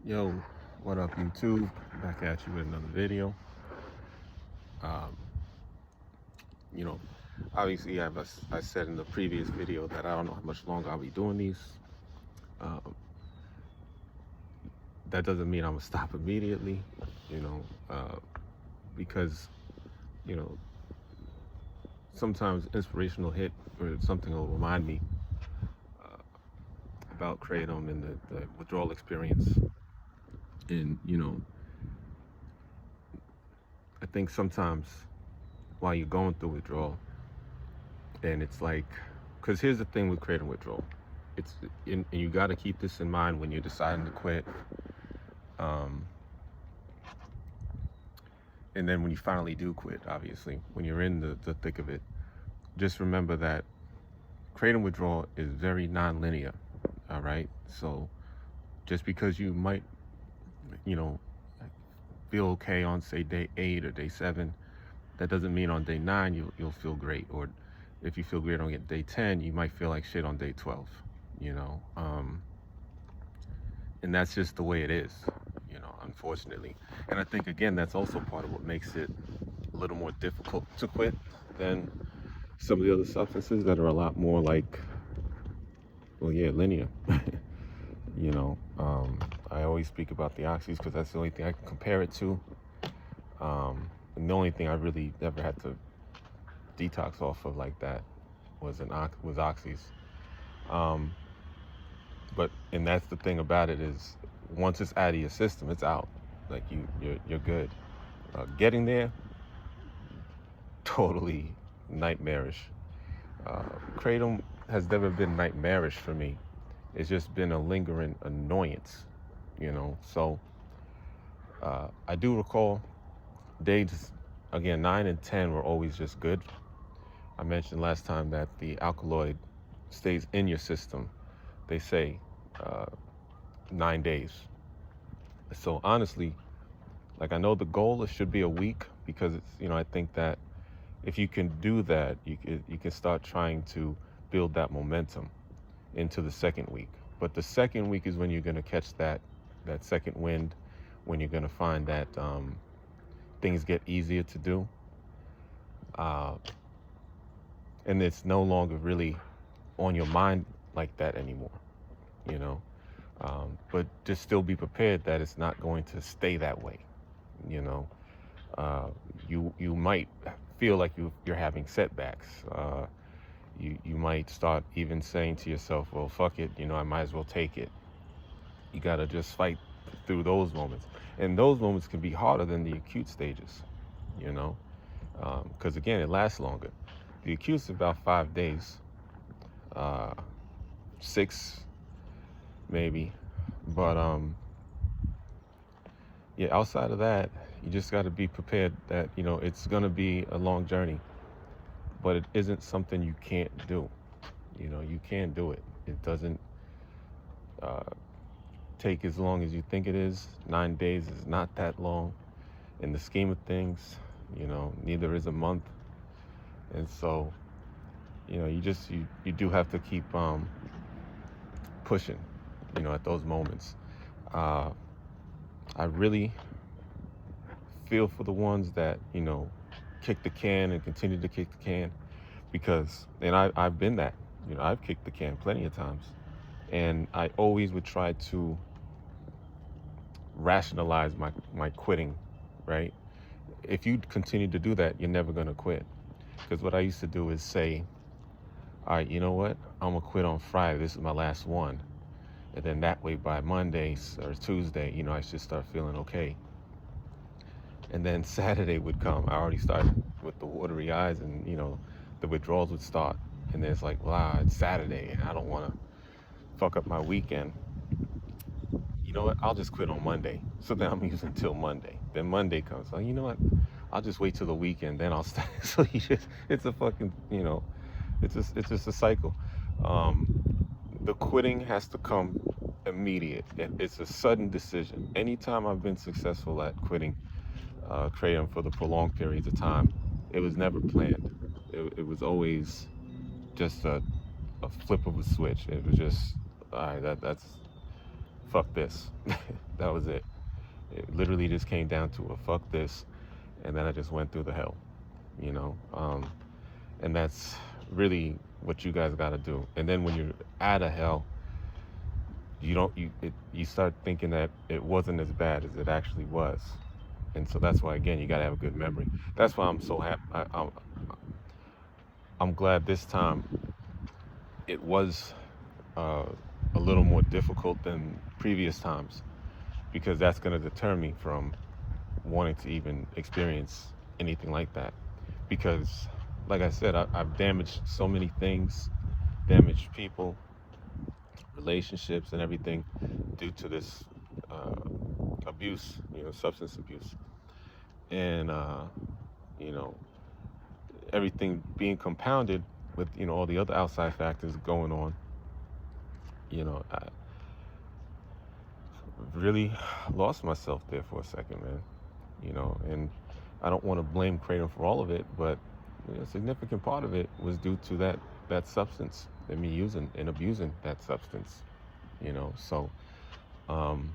Yo, what up, YouTube? Back at you with another video. Um, you know, obviously, I said in the previous video that I don't know how much longer I'll be doing these. Um, that doesn't mean I'm gonna stop immediately, you know, uh, because you know sometimes inspirational hit or something will remind me uh, about kratom and the withdrawal experience. And I think sometimes while you're going through withdrawal, and it's like, because here's the thing with kratom withdrawal, and you got to keep this in mind when you're deciding to quit. Um, and then when you finally do quit, obviously, when you're in the thick of it, just remember that kratom withdrawal is very non-linear. All right. So just because you might, you know, feel okay on say day 8 or day 7, that doesn't mean on day 9 you'll feel great. Or if you feel great on day 10, you might feel like shit on day 12. You know. And that's just the way it is, unfortunately. And I think again that's also part of what makes it a little more difficult to quit than some of the other substances that are a lot more like, well, yeah, linear. you know, I always speak about the oxys because that's the only thing I can compare it to. And the only thing I really ever had to detox off of like that was oxys. Um, and that's the thing about it is once it's out of your system, it's out. Like you're good. Getting there, totally nightmarish. Kratom has never been nightmarish for me. It's just been a lingering annoyance, So I do recall days, again, 9 and 10 were always just good. I mentioned last time that the alkaloid stays in your system, they say, 9 days. So honestly, like I know the goal should be a week because it's, I think that if you can do that, you can start trying to build that momentum into the second week. But the second week is when you're going to catch that second wind, when you're going to find that things get easier to do, uh, and it's no longer really on your mind like that anymore. You know, but just still be prepared that it's not going to stay that way. You know, uh, you might feel like you're having setbacks. You might start even saying to yourself, well, fuck it, I might as well take it. You got to just fight through those moments. And those moments can be harder than the acute stages, you know, because again, it lasts longer. The acute's about 5 days, 6 maybe. But yeah, outside of that, you just got to be prepared that, it's going to be a long journey, but it isn't something you can't do. You can do it. It doesn't uh, take as long as you think it is. 9 days is not that long in the scheme of things. Neither is a month. And so, you do have to keep pushing, at those moments. I really feel for the ones that, kick the can and continue to kick the can because, and I've been that, I've kicked the can plenty of times. And I always would try to rationalize my quitting, right? If you continue to do that, you're never going to quit. Because what I used to do is say, all right, you know what? I'm going to quit on Friday. This is my last one. And then that way by Monday or Tuesday, I should start feeling okay. And then Saturday would come. I already started with the watery eyes and, the withdrawals would start. And then it's like, wow, it's Saturday and I don't want to fuck up my weekend. You know what? I'll just quit on Monday. So then I'm using until Monday. Then Monday comes. Like, you know what? I'll just wait till the weekend. Then I'll start. So it's a fucking, it's just a cycle. The quitting has to come immediate. It's a sudden decision. Anytime I've been successful at quitting kratom for the prolonged periods of time, it was never planned. It was always just a flip of a switch. It was just, all right, that's fuck this. That was it. It literally just came down to a fuck this, and then I just went through the hell, you know. And that's really what you guys got to do. And then when you're out of hell, you start thinking that it wasn't as bad as it actually was. And so that's why, again, you got to have a good memory. That's why I'm so happy. I'm glad this time it was uh, a little more difficult than previous times, because that's going to deter me from wanting to even experience anything like that. Because, like I said, I've damaged so many things, damaged people, relationships, and everything due to this uh, abuse, substance abuse. And, you know, everything being compounded with, all the other outside factors going on. I really lost myself there for a second, man. And I don't want to blame Kratom for all of it, but a significant part of it was due to that substance, and me using and abusing that substance. So um,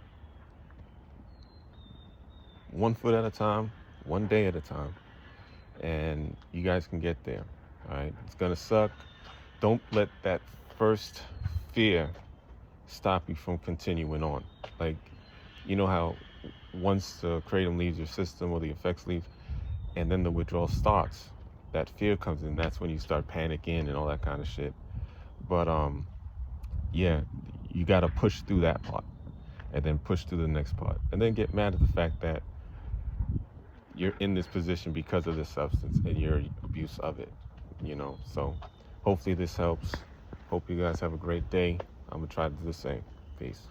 one foot at a time, one day at a time, and you guys can get there. All right, it's gonna suck. Don't let that first fear stop you from continuing on. Like, you know how once the kratom leaves your system or the effects leave, and then the withdrawal starts, that fear comes in. That's when you start panicking and all that kind of shit. But yeah, you gotta push through that part, and then push through the next part, and then get mad at the fact that you're in this position because of this substance and your abuse of it. So hopefully this helps. Hope you guys have a great day. I'm gonna try to do the same. Peace.